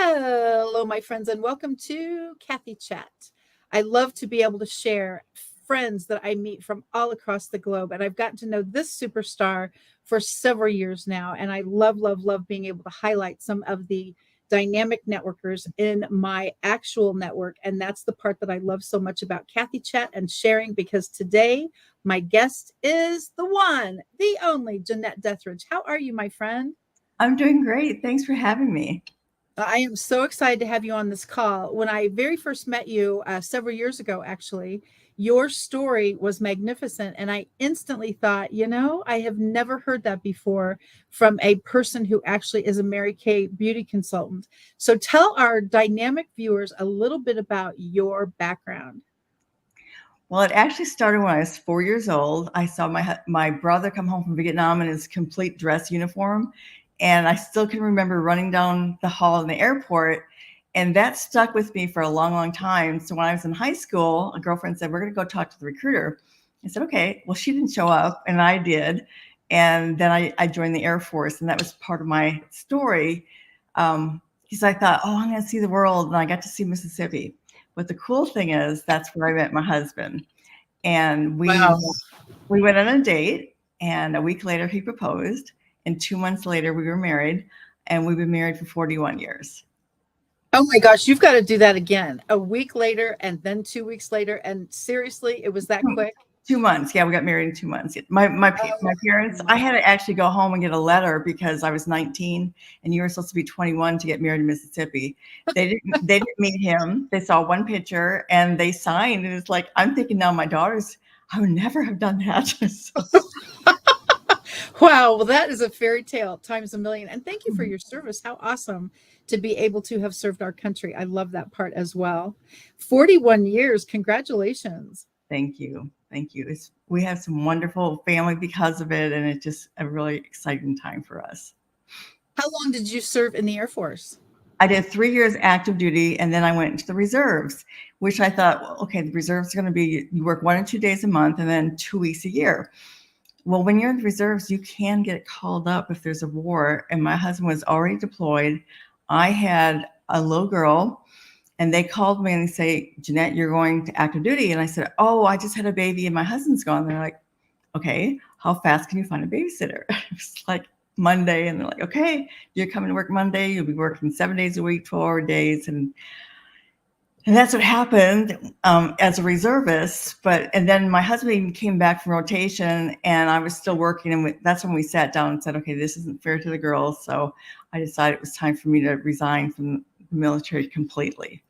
Hello, my friends, and welcome to Cathy Chat. I love to be able to share friends that I meet from all across the globe, and I've gotten to know this superstar for several years now, and I love, love, love being able to highlight some of the dynamic networkers in my actual network, and that's the part that I love so much about Cathy Chat and sharing, because today my guest is the one, the only Jeanette Deatherage. How are you, my friend? I'm doing great. Thanks for having me. I am so excited to have you on this call. When I very first met you several years ago, actually, your story was magnificent. And I instantly thought, I have never heard that before from a person who actually is a Mary Kay beauty consultant. So tell our dynamic viewers a little bit about your background. Well, it actually started when I was 4 years old. I saw my brother come home from Vietnam in his complete dress uniform, and I still can remember running down the hall in the airport, and that stuck with me for a long, long time. So when I was in high school, a girlfriend said, "We're going to go talk to the recruiter." I said, "Okay." Well, she didn't show up, and I did, and then I joined the Air Force, and that was part of my story. Because I thought, "Oh, I'm going to see the world," and I got to see Mississippi. But the cool thing is that's where I met my husband. And Wow. we went on a date, and a week later he proposed, and 2 months later we were married, and we've been married for 41 years. Oh my gosh, you've got to do that again. A week later and then 2 weeks later. And seriously, it was that quick. 2 months. Yeah, we got married in 2 months. My parents, I had to actually go home and get a letter because I was 19 and you were supposed to be 21 to get married in Mississippi. They didn't meet him. They saw one picture and they signed, and it's like, I'm thinking now my daughters, I would never have done that. Wow, well, that is a fairy tale times a million. And thank you for your service. How awesome to be able to have served our country. I love that part as well. 41 years. Congratulations. Thank you. Thank you. We have some wonderful family because of it, and it's just a really exciting time for us. How long did you serve in the Air Force? I did 3 years active duty, and then I went into the reserves, which I thought, well, okay, the reserves are going to be you work 1 or 2 days a month and then 2 weeks a year. Well, when you're in the reserves, you can get called up if there's a war. And my husband was already deployed. I had a little girl, and they called me and they say, "Jeanette, you're going to active duty." And I said, "Oh, I just had a baby and my husband's gone." They're like, "Okay, how fast can you find a babysitter?" It's like Monday, and they're like, "Okay, you're coming to work Monday. You'll be working 7 days a week, 12-hour days." And that's what happened as a reservist. And then my husband came back from rotation, and I was still working. And that's when we sat down and said, "Okay, this isn't fair to the girls." So I decided it was time for me to resign from the military completely.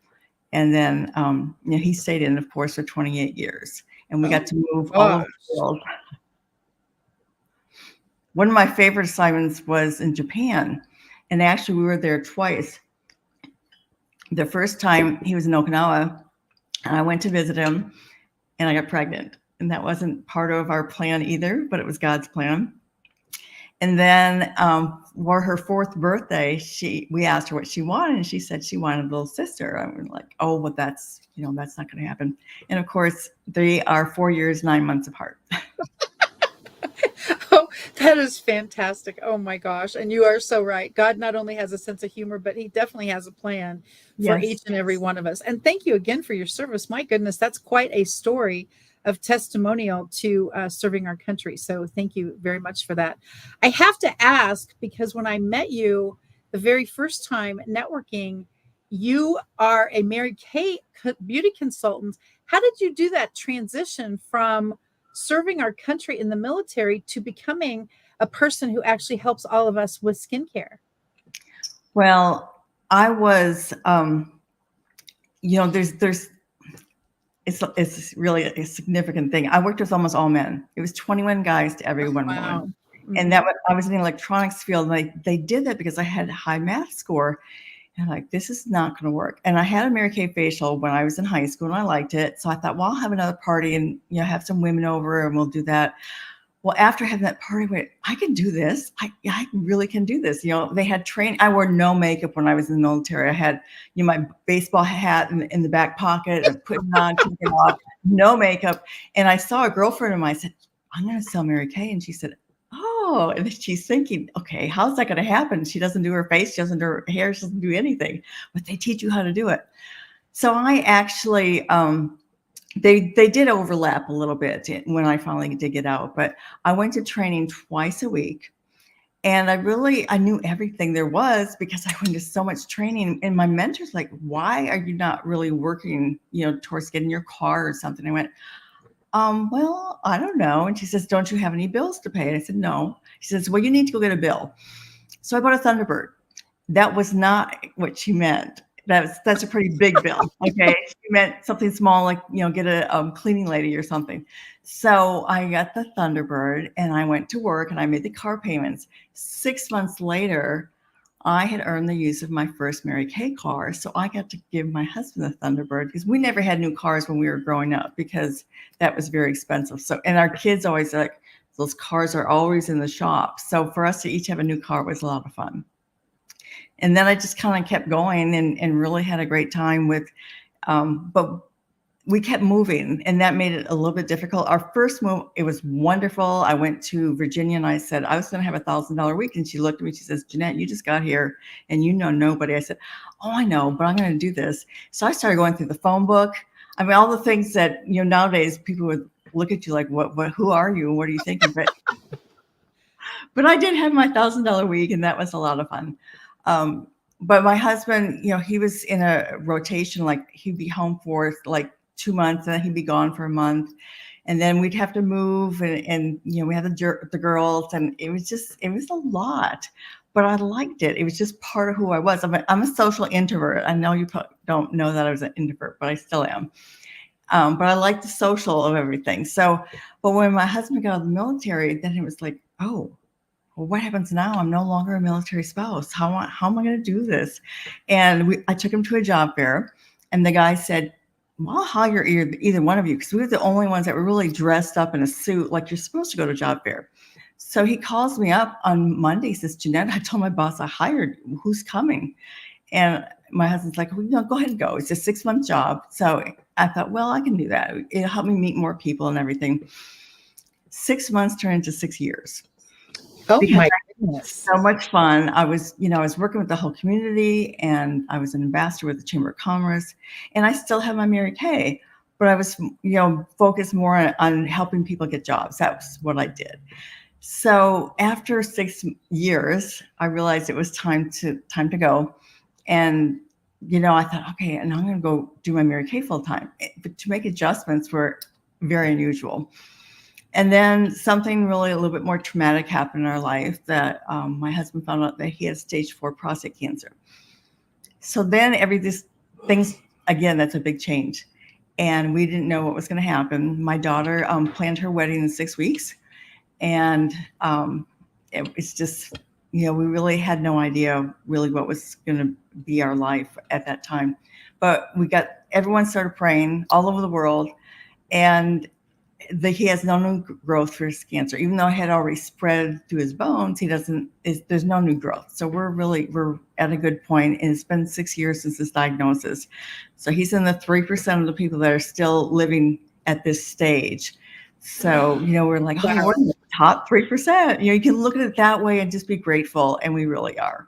And then he stayed in, of course, for 28 years. And we Oh, got to move all over the gosh. world. One of my favorite assignments was in Japan. And actually, we were there twice. The first time he was in Okinawa, and I went to visit him, and I got pregnant. And that wasn't part of our plan either, but it was God's plan. And then for her 4th birthday, we asked her what she wanted, and she said she wanted a little sister. I was like, "Oh, well, that's not going to happen." And of course, they are 4 years, 9 months apart. Oh, that is fantastic. Oh my gosh. And you are so right. God not only has a sense of humor, but he definitely has a plan for each Yes. and every one of us. And thank you again for your service. My goodness, that's quite a story of testimonial to serving our country. So thank you very much for that. I have to ask, because when I met you the very first time networking, you are a Mary Kay beauty consultant. How did you do that transition from serving our country in the military to becoming a person who actually helps all of us with skincare? Well, I was, there's it's really a significant thing. I worked with almost all men. It was 21 guys to every one woman. Wow. And Mhm. I was in the electronics field, and they did that because I had a high math score. And like, this is not going to work. And I had a Mary Kay facial when I was in high school, and I liked it. So I thought, well, I'll have another party and have some women over, and we'll do that. Well, after having that party, wait, I can do this. I really can do this. They had training. I wore no makeup when I was in the military. I had, my baseball hat in the back pocket, and putting on, taking it off, no makeup. And I saw a girlfriend of mine. I said, "I'm going to sell Mary Kay." And she said, "Oh, oh, and she's thinking, okay, how's that going to happen? She doesn't do her face, she doesn't do her hair, she doesn't do anything, but they teach you how to do it. So I actually, they did overlap a little bit when I finally did get out, but I went to training twice a week. And I knew everything there was because I went to so much training. And my mentor's like, why are you not really working, towards getting your car or something? I went, well, I don't know. And she says, don't you have any bills to pay? And I said, no. She says, well, you need to go get a bill. So I bought a Thunderbird. That was not what she meant. That's a pretty big bill. Okay. She meant something small, like, get a cleaning lady or something. So I got the Thunderbird and I went to work and I made the car payments. 6 months later, I had earned the use of my first Mary Kay car. So I got to give my husband the Thunderbird because we never had new cars when we were growing up because that was very expensive. So, and our kids always like, those cars are always in the shop. So for us to each have a new car was a lot of fun. And then I just kind of kept going and really had a great time with, but we kept moving and that made it a little bit difficult. Our first move, it was wonderful. I went to Virginia and I said, I was going to have $1,000 week. And she looked at me, she says, Jeanette, you just got here and you know nobody. I said, oh, I know, but I'm going to do this. So I started going through the phone book. I mean, all the things that, nowadays people would look at you like, what, who are you? What are you thinking? But I did have my $1,000 week and that was a lot of fun. But my husband, he was in a rotation, like he'd be home for like 2 months and then he'd be gone for a month. And then we'd have to move and we had the girls and it was a lot, but I liked it. It was just part of who I was. I'm a social introvert. I know you don't know that I was an introvert, but I still am. But I like the social of everything. So, but when my husband got out of the military, then it was like, oh, well, what happens now? I'm no longer a military spouse. How am I going to do this? And I took him to a job fair and the guy said, well, I'll hire either one of you because we were the only ones that were really dressed up in a suit like you're supposed to go to job fair. So he calls me up on Monday, says, Jeanette, I told my boss I hired you. Who's coming? And my husband's like, well, go ahead and go. It's a 6-month job. So I thought, well, I can do that. It'll help me meet more people and everything. 6 months turned into 6 years. Oh my goodness. So much fun. I was working with the whole community and I was an ambassador with the Chamber of Commerce and I still have my Mary Kay, but I was, focused more on helping people get jobs. That was what I did. So after 6 years, I realized it was time to go. And, I thought, okay, and I'm going to go do my Mary Kay full time, but to make adjustments were very unusual. And then something really a little bit more traumatic happened in our life that my husband found out that he had stage 4 prostate cancer. So then things, again, that's a big change. And we didn't know what was going to happen. My daughter planned her wedding in 6 weeks. And it's just, we really had no idea really what was going to be our life at that time. But everyone started praying all over the world. And he has no new growth for his cancer, even though it had already spread through his bones. There's no new growth. So we're at a good point, and it's been 6 years since his diagnosis. So he's in the 3% of the people that are still living at this stage. So, we're like, oh, we're in the top 3%. You can look at it that way and just be grateful. And we really are.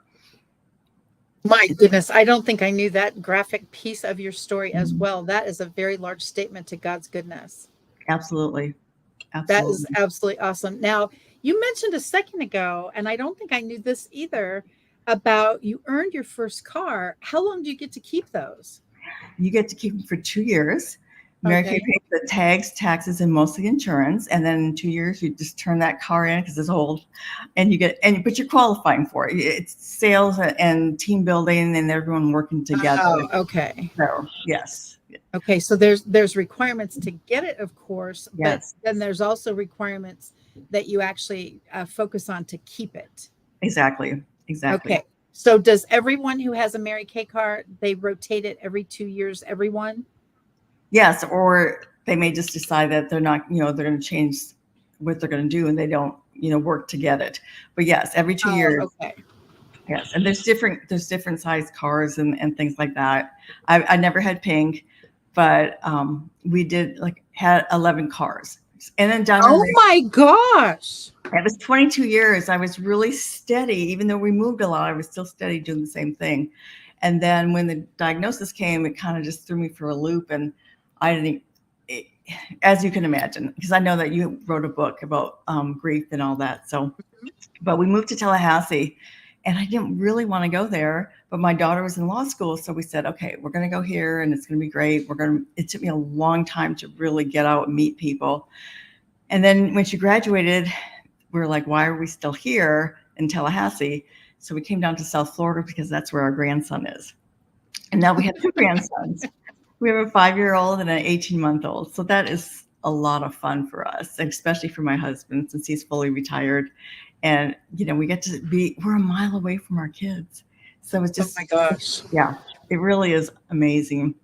My goodness. I don't think I knew that graphic piece of your story as well. That is a very large statement to God's goodness. Absolutely. That is absolutely awesome. Now, you mentioned a second ago, and I don't think I knew this either, about you earned your first car. How long do you get to keep those? You get to keep them for 2 years. Mary Kay pays the tags, taxes, and mostly insurance. And then in 2 years, you just turn that car in because it's old, and but you're qualifying for it. It's sales and team building and everyone working together. Oh, okay. So yes. Okay, so there's requirements to get it, of course, but Yes. then there's also requirements that you actually focus on to keep it. Exactly. Okay, so does everyone who has a Mary Kay car, they rotate it every 2 years, everyone? Yes, or they may just decide that they're not, they're going to change what they're going to do and they don't, work to get it. But yes, every 2 years. Okay. Yes, and there's different size cars and things like that. I never had pink, but we had 11 cars. And then down in Oh my gosh. it was 22 years. I was really steady, even though we moved a lot. I was still steady doing the same thing. And then when the diagnosis came, it kind of just threw me for a loop. And I didn't, it, as you can imagine, because I know that you wrote a book about grief and all that. So, but we moved to Tallahassee, and I didn't really want to go there. But my daughter was in law school, so we said, okay, we're going to go here, and it's going to be great. It took me a long time to really get out and meet people. And then when she graduated, we were like, why are we still here in Tallahassee? So we came down to South Florida because that's where our grandson is. And now we have two grandsons. We have a 5-year-old and an 18-month-old. So that is a lot of fun for us, especially for my husband, since he's fully retired. And, we get to we're a mile away from our kids. So it's just, oh my gosh. Yeah, it really is amazing.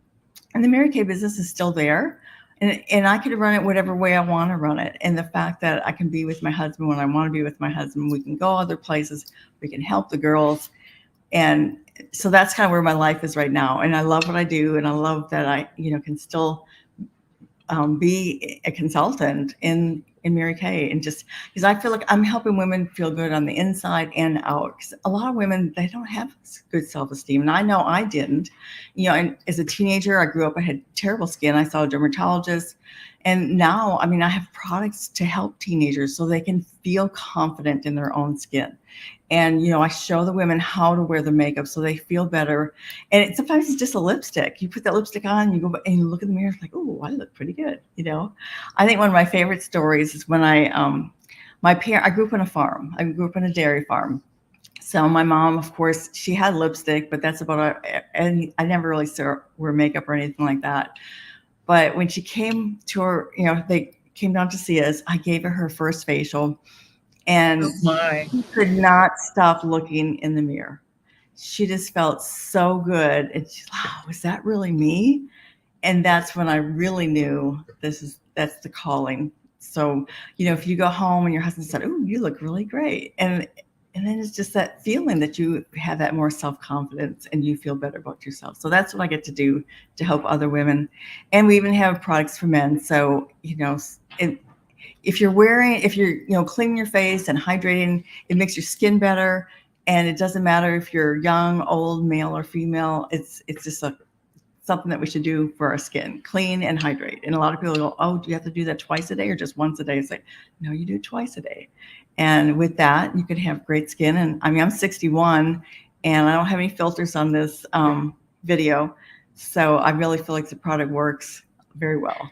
And the Mary Kay business is still there. And I could run it whatever way I want to run it. And the fact that I can be with my husband when I want to be with my husband, we can go other places, we can help the girls. And so that's kind of where my life is right now. And I love what I do. And I love that I, can still be a consultant in Mary Kay, and just because I feel like I'm helping women feel good on the inside and out. Because a lot of women, they don't have good self-esteem, and I know I didn't. And as a teenager, I grew up, I had terrible skin. I saw a dermatologist, and now, I have products to help teenagers so they can feel confident in their own skin. And, I show the women how to wear the makeup so they feel better. And sometimes it's just a lipstick. You put that lipstick on, you go and you look in the mirror, it's like, oh, I look pretty good. I think one of my favorite stories is when I grew up on a farm. I grew up on a dairy farm. So my mom, of course, she had lipstick, but that's about it. And I never really saw her wear makeup or anything like that. But when she came to her, they came down to see us, I gave her first facial. And she could not stop looking in the mirror. She just felt so good. And she's like, oh, is that really me? And that's when I really knew that's the calling. So, if you go home and your husband said, oh, you look really great. And then it's just that feeling that you have that more self-confidence and you feel better about yourself. So that's what I get to do to help other women. And we even have products for men. So, if you're cleaning your face and hydrating, it makes your skin better. And it doesn't matter if you're young, old, male or female. It's just something that we should do for our skin, clean and hydrate. And a lot of people go, oh, do you have to do that twice a day or just once a day? It's like, no, you do it twice a day. And with that, you could have great skin. And I'm 61 and I don't have any filters on this video. So I really feel like the product works very well.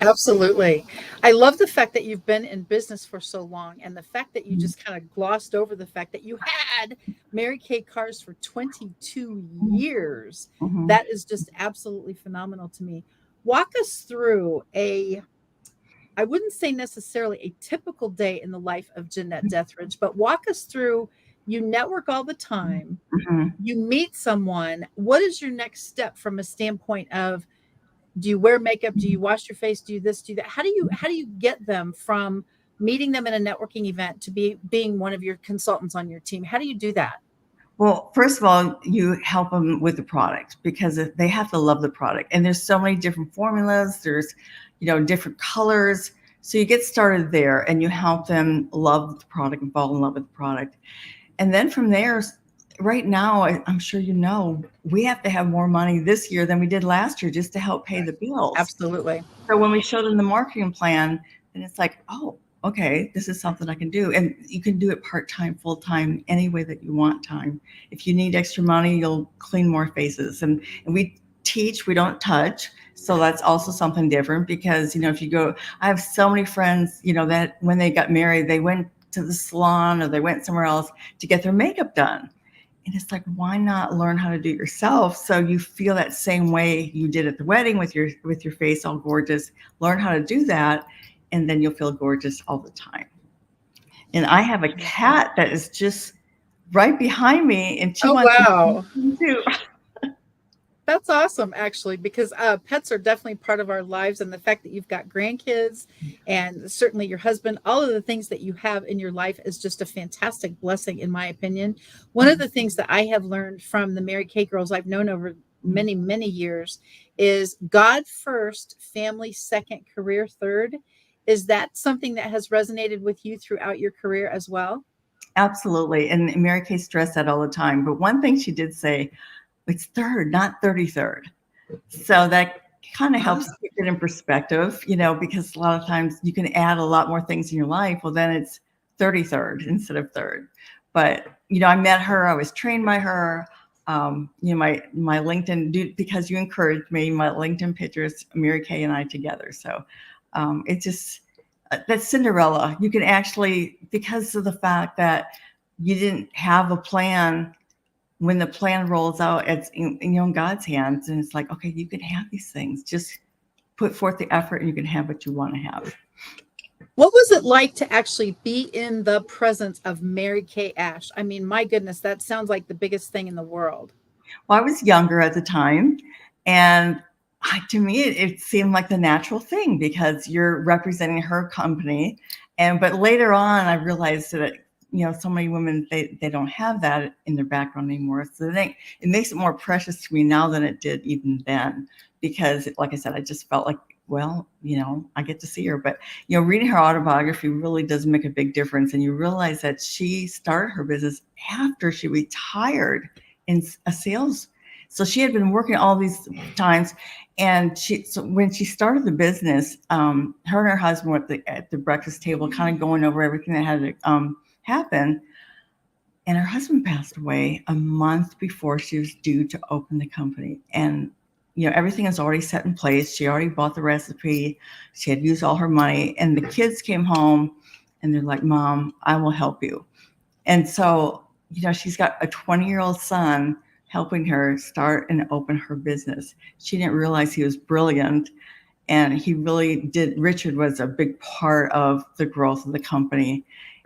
Absolutely. I love the fact that you've been in business for so long, and the fact that you just kind of glossed over the fact that you had Mary Kay cars for 22 years. Mm-hmm. That is just absolutely phenomenal to me. Walk us through I wouldn't say necessarily a typical day in the life of Jeanette Deatherage, but walk us through. You network all the time. Mm-hmm. You meet someone. What is your next step from a standpoint of, do you wear makeup? Do you wash your face? Do you this, do that? How do you get them from meeting them in a networking event to being one of your consultants on your team? How do you do that? Well, first of all, you help them with the product because they have to love the product. And there's so many different formulas. There's, different colors. So you get started there and you help them love the product and fall in love with the product. And then from there, right now, I'm sure we have to have more money this year than we did last year just to help pay the bills. Absolutely. So when we show them the marketing plan, then it's like, oh, okay, this is something I can do. And you can do it part-time, full-time, any way that you want time. If you need extra money, you'll clean more faces. And we teach, we don't touch. So that's also something different because, if you go, I have so many friends, that when they got married, they went to the salon or they went somewhere else to get their makeup done. And it's like, why not learn how to do it yourself so you feel that same way you did at the wedding with your face all gorgeous. Learn how to do that, and then you'll feel gorgeous all the time. And I have a cat that is just right behind me, and she wants to too. That's awesome, actually, because pets are definitely part of our lives. And the fact that you've got grandkids and certainly your husband, all of the things that you have in your life is just a fantastic blessing, in my opinion. One of the things that I have learned from the Mary Kay girls I've known over many, many years is God first, family second, career third. Is that something that has resonated with you throughout your career as well? Absolutely. And Mary Kay stressed that all the time. But one thing she did say, it's third, not 33rd. So that kind of helps keep it in perspective, because a lot of times you can add a lot more things in your life. Well, then it's 33rd instead of third. But, I met her, I was trained by her. My LinkedIn, because you encouraged me, my LinkedIn pictures, Mary Kay and I together. So it's just, that's Cinderella. You can actually, because of the fact that you didn't have a plan, when the plan rolls out, it's in God's hands, and it's like, okay, you can have these things. Just put forth the effort, and you can have what you want to have. What was it like to actually be in the presence of Mary Kay Ash? I mean, my goodness, that sounds like the biggest thing in the world. Well, I was younger at the time, and to me, it seemed like the natural thing because you're representing her company. But later on, I realized that so many women, they don't have that in their background anymore. So it makes it more precious to me now than it did even then, because like I said, I just felt like, well, I get to see her. But reading her autobiography really does make a big difference, and you realize that she started her business after she retired in a sales. So she had been working all these times, and so when she started the business, her and her husband were at the breakfast table, kind of going over everything that had to happen. And her husband passed away a month before she was due to open the company. And everything is already set in place. She already bought the recipe. She had used all her money, and the kids came home, and they're like, "Mom, I will help you." And so, she's got a 20-year-old son helping her start and open her business. She didn't realize he was brilliant, and he really did. Richard was a big part of the growth of the company.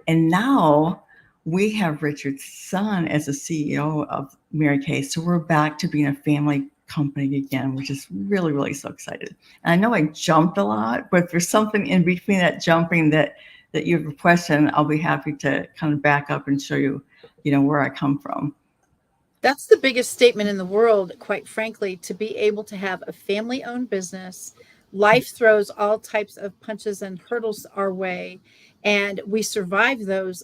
And now we have Richard's son as a CEO of Mary Kay. So we're back to being a family company again, which is really, really so excited. And I know I jumped a lot, but if there's something in between that jumping that you have a question, I'll be happy to kind of back up and show you, where I come from. That's the biggest statement in the world, quite frankly, to be able to have a family owned business. Life throws all types of punches and hurdles our way, and we survive those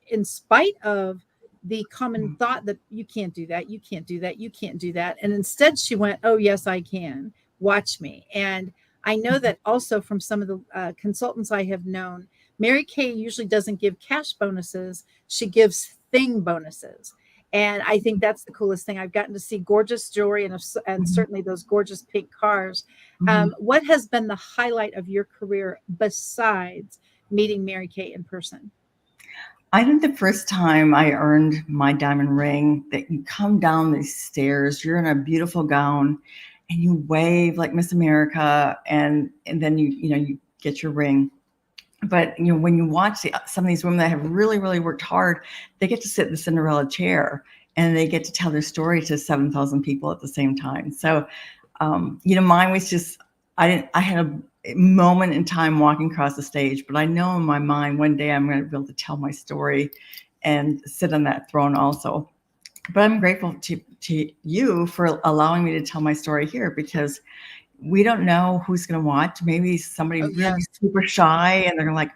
in spite of the common thought that you can't do that, you can't do that, you can't do that. And instead, she went, "Oh, yes, I can. Watch me." And I know that also from some of the consultants I have known, Mary Kay usually doesn't give cash bonuses, she gives thing bonuses. And I think that's the coolest thing. I've gotten to see gorgeous jewelry and certainly those gorgeous pink cars. What has been the highlight of your career besides meeting Mary Kay in person? I think the first time I earned my diamond ring, that you come down these stairs, you're in a beautiful gown, and you wave like Miss America, and then you get your ring. But when you watch some of these women that have really, really worked hard, they get to sit in the Cinderella chair, and they get to tell their story to 7,000 people at the same time. So, mine was just, I had a moment in time walking across the stage, but I know in my mind one day I'm going to be able to tell my story and sit on that throne also. But I'm grateful to you for allowing me to tell my story here, because we don't know who's going to watch. Maybe somebody really super shy, and they're like,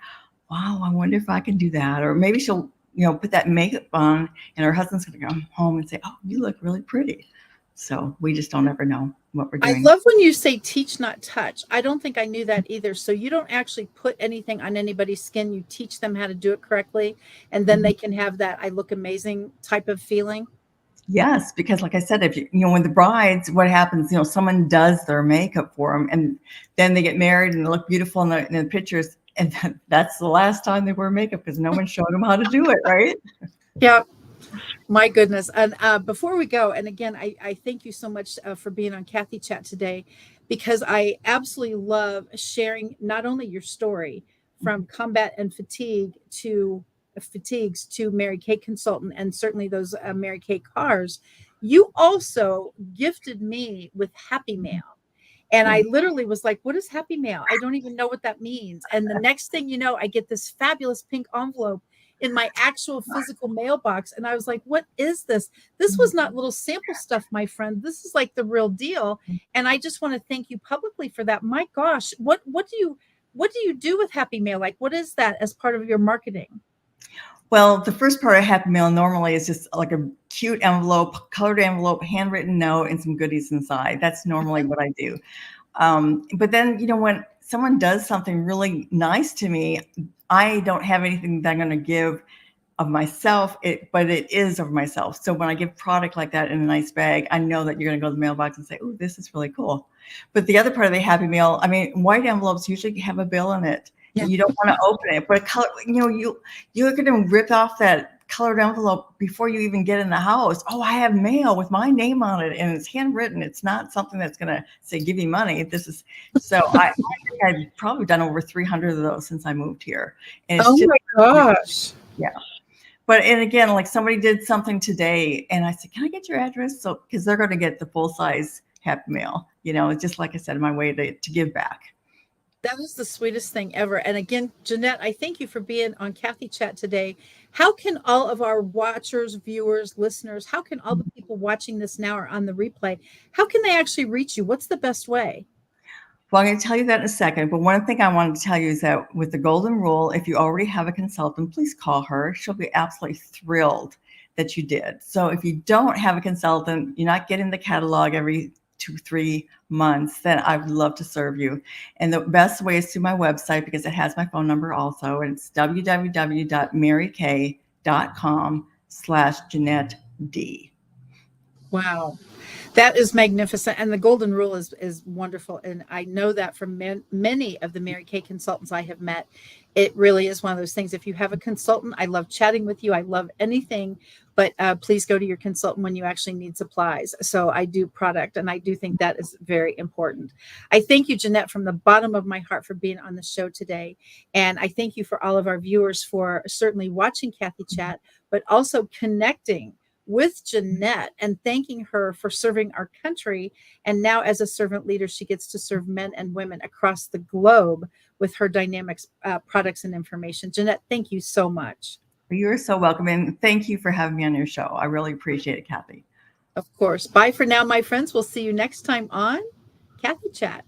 "Wow, I wonder if I can do that." Or maybe she'll, put that makeup on, and her husband's going to come home and say, "Oh, you look really pretty." So we just don't ever know what we're I doing. love when you say teach, not touch. I don't think I knew that either. So you don't actually put anything on anybody's skin. You teach them how to do it correctly, and then they can have that "I look amazing" type of feeling. Yes, because like I said, if when the brides, what happens, someone does their makeup for them, and then they get married and they look beautiful in the pictures, and that's the last time they wear makeup because no one showed them how to do it, right? Yeah. My goodness. And before we go, and again, I thank you so much for being on Cathy Chat today, because I absolutely love sharing not only your story from combat and fatigues to Mary Kay consultant, and certainly those Mary Kay cars. You also gifted me with Happy Mail. And I literally was like, "What is Happy Mail? I don't even know what that means." And the next thing you know, I get this fabulous pink envelope in my actual physical mailbox. And I was like, "What is this? This was not little sample stuff, my friend. This is like the real deal." And I just want to thank you publicly for that. My gosh, what do you what do you do with Happy Mail? Like, what is that as part of your marketing? Well, the first part of Happy Mail normally is just like a cute envelope, colored envelope, handwritten note, and some goodies inside. That's normally what I do. But then, when someone does something really nice to me, I don't have anything that I'm going to give of myself, but it is of myself. So when I give product like that in a nice bag, I know that you're going to go to the mailbox and say, "Oh, this is really cool." But the other part of the Happy Mail, I mean, white envelopes usually have a bill in it. Yeah. You don't want to open it, but color, you're going to rip off that colored envelope before you even get in the house. Oh, I have mail with my name on it, and it's handwritten. It's not something that's going to say, "Give me money." This is so. I think I've probably done over 300 of those since I moved here, and it's Oh my gosh. yeah. But and again, like somebody did something today, and I said, "Can I get your address?" So because they're going to get the full size Happy Mail, just like I said, my way to give back. That was the sweetest thing ever. And again, Jeanette, I thank you for being on Cathy Chat today. How can all of our watchers, viewers, listeners, how can all the people watching this now or on the replay, how can they actually reach you? What's the best way? Well, I'm going to tell you that in a second. But one thing I wanted to tell you is that with the golden rule, if you already have a consultant, please call her. She'll be absolutely thrilled that you did. So if you don't have a consultant, you're not getting the catalog every 2-3 months, then I would love to serve you. And the best way is through my website because it has my phone number also. And it's www.marykay.com/JeanetteD. Wow. That is magnificent. And the golden rule is wonderful. And I know that from many of the Mary Kay consultants I have met. It really is one of those things. If you have a consultant, I love chatting with you. I love anything, but please go to your consultant when you actually need supplies. So I do product, and I do think that is very important. I thank you, Jeanette, from the bottom of my heart for being on the show today. And I thank you for all of our viewers for certainly watching Cathy Chat, but also connecting with Jeanette and thanking her for serving our country. And now, as a servant leader, she gets to serve men and women across the globe with her dynamics products and information. Jeanette, thank you so much. You're so welcome. And thank you for having me on your show. I really appreciate it, Cathy. Of course. Bye for now, my friends. We'll see you next time on Cathy Chat.